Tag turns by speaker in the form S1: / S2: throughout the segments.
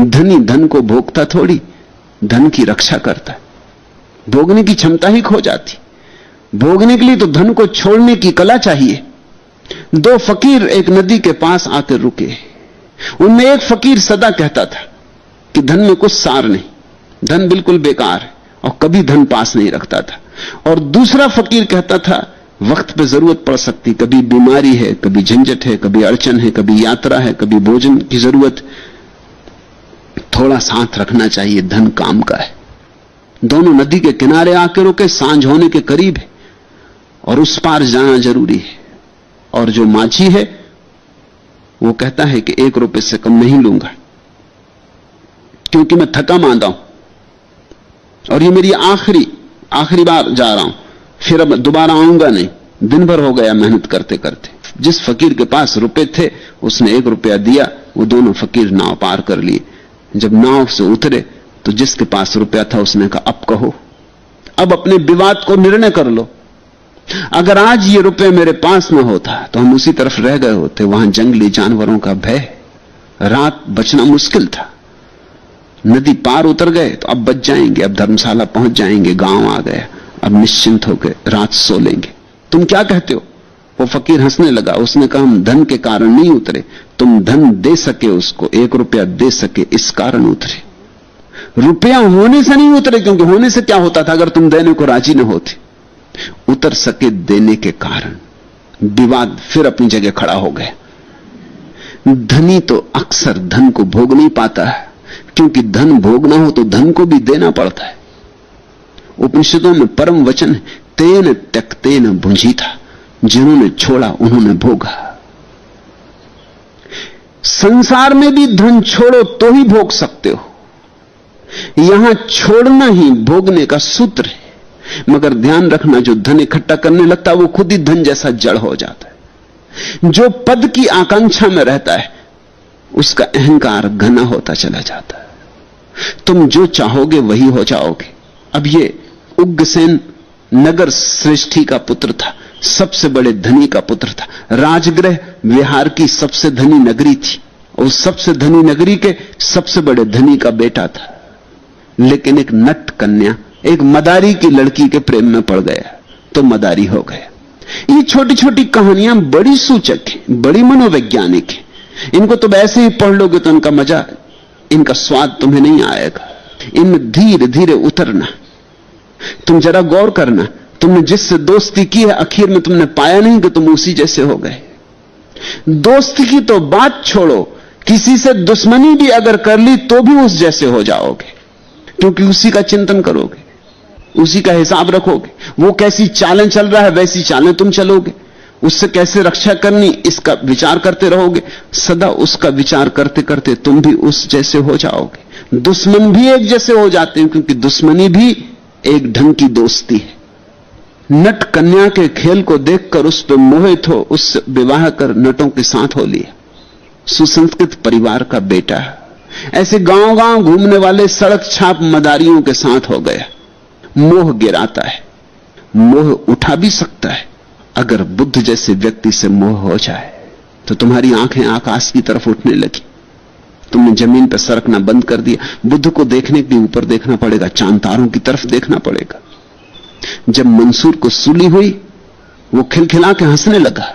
S1: धनी धन को भोगता थोड़ी, धन की रक्षा करता है। भोगने की क्षमता ही खो जाती। भोगने के लिए तो धन को छोड़ने की कला चाहिए। दो फकीर एक नदी के पास आकर रुके। उनमें एक फकीर सदा कहता था कि धन में कुछ सार नहीं, धन बिल्कुल बेकार है, और कभी धन पास नहीं रखता था। और दूसरा फकीर कहता था वक्त पे जरूरत पड़ सकती, कभी बीमारी है, कभी झंझट है, कभी अड़चन है, कभी यात्रा है, कभी भोजन की जरूरत, थोड़ा साथ रखना चाहिए, धन काम का है। दोनों नदी के किनारे आकर रुके। सांझ होने के करीब है और उस पार जाना जरूरी है। और जो माझी है वो कहता है कि 1 रुपए से कम नहीं लूंगा, क्योंकि मैं थका मांदा हूं और ये मेरी आखिरी बार जा रहा हूं, फिर अब दोबारा आऊंगा नहीं। दिन भर हो गया मेहनत करते करते। जिस फकीर के पास रुपए थे उसने 1 रुपया दिया। वो दोनों फकीर नाव पार कर लिए। जब नाव से उतरे तो जिसके पास रुपया था उसने कहा अब कहो, अब अपने विवाद को निर्णय कर लो। अगर आज ये रुपये मेरे पास न होता तो हम उसी तरफ रह गए होते। वहां जंगली जानवरों का भय, रात बचना मुश्किल था। नदी पार उतर गए तो अब बच जाएंगे, अब धर्मशाला पहुंच जाएंगे, गांव आ गया, अब निश्चिंत होकर रात सो लेंगे। तुम क्या कहते हो? वो फकीर हंसने लगा। उसने कहा हम धन के कारण नहीं उतरे, तुम धन दे सके, उसको 1 रुपया दे सके, इस कारण उतरे। रुपया होने से नहीं उतरे, क्योंकि होने से क्या होता था अगर तुम देने को राजी न होते। उतर सके देने के कारण। विवाद फिर अपनी जगह खड़ा हो गया। धनी तो अक्सर धन को भोग नहीं पाता है, क्योंकि धन भोगना हो तो धन को भी देना पड़ता है। उपनिषदों में परम वचन है, तेन त्यक्तेन भुंजीता, जिन्होंने छोड़ा उन्होंने भोगा। संसार में भी धन छोड़ो तो ही भोग सकते हो। यहां छोड़ना ही भोगने का सूत्र है। मगर ध्यान रखना, जो धन इकट्ठा करने लगता है वो खुद ही धन जैसा जड़ हो जाता है। जो पद की आकांक्षा में रहता है उसका अहंकार घना होता चला जाता है। तुम जो चाहोगे वही हो जाओगे। अब ये उग्रसेन नगर श्रेष्ठी का पुत्र था, सबसे बड़े धनी का पुत्र था। राजगृह विहार की सबसे धनी नगरी थी। उस सबसे धनी नगरी के सबसे बड़े धनी का बेटा था। लेकिन एक नट कन्या, एक मदारी की लड़की के प्रेम में पड़ गया तो मदारी हो गया। ये छोटी छोटी कहानियां बड़ी सूचक हैं, बड़ी मनोवैज्ञानिक हैं। इनको तुम ऐसे ही पढ़ लोगे तो इनका मजा, इनका स्वाद तुम्हें नहीं आएगा। इनमें धीरे धीरे उतरना। तुम जरा गौर करना, तुमने जिससे दोस्ती की है आखिर में तुमने पाया नहीं कि तुम उसी जैसे हो गए। दोस्ती की तो बात छोड़ो, किसी से दुश्मनी भी अगर कर ली तो भी उस जैसे हो जाओगे, क्योंकि उसी का चिंतन करोगे, उसी का हिसाब रखोगे। वो कैसी चालें चल रहा है वैसी चालें तुम चलोगे। उससे कैसे रक्षा करनी इसका विचार करते रहोगे। सदा उसका विचार करते करते तुम भी उस जैसे हो जाओगे। दुश्मन भी एक जैसे हो जाते हैं, क्योंकि दुश्मनी भी एक ढंग की दोस्ती है। नट कन्या के खेल को देखकर उस पर मोहित हो, उससे विवाह कर नटों के साथ हो लिया। सुसंस्कृत परिवार का बेटा ऐसे गांव गांव घूमने वाले सड़क छाप मदारियों के साथ हो गया। मोह गिराता है, मोह उठा भी सकता है। अगर बुद्ध जैसे व्यक्ति से मोह हो जाए तो तुम्हारी आंखें आकाश की तरफ उठने लगी। तुमने जमीन पर सरकना बंद कर दिया। बुद्ध को देखने के लिए ऊपर देखना पड़ेगा, चांद तारों की तरफ देखना पड़ेगा। जब मंसूर को सूली हुई वो खिलखिला के हंसने लगा,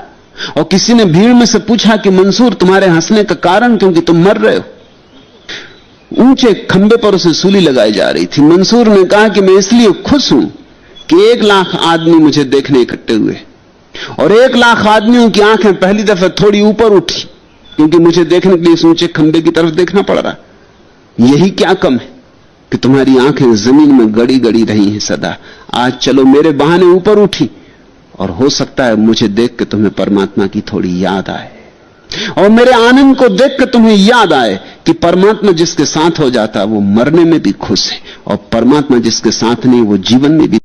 S1: और किसी ने भीड़ में से पूछा कि मंसूर तुम्हारे हंसने का कारण, क्योंकि तुम मर रहे हो। ऊंचे खंबे पर उसे सूली लगाई जा रही थी। मंसूर ने कहा कि मैं इसलिए खुश हूं कि 1 लाख आदमी मुझे देखने इकट्ठे हुए, और 1 लाख आदमियों की आंखें पहली दफे थोड़ी ऊपर उठी, क्योंकि मुझे देखने के लिए इस ऊंचे खंबे की तरफ देखना पड़ रहा। यही क्या कम है कि तुम्हारी आंखें जमीन में गड़ी गड़ी रही हैं सदा। आज चलो मेरे बहाने ऊपर उठी, और हो सकता है मुझे देख के तुम्हें परमात्मा की थोड़ी याद आए, और मेरे आनंद को देख के तुम्हें याद आए कि परमात्मा जिसके साथ हो जाता है वो मरने में भी खुश है, और परमात्मा जिसके साथ नहीं वो जीवन में भी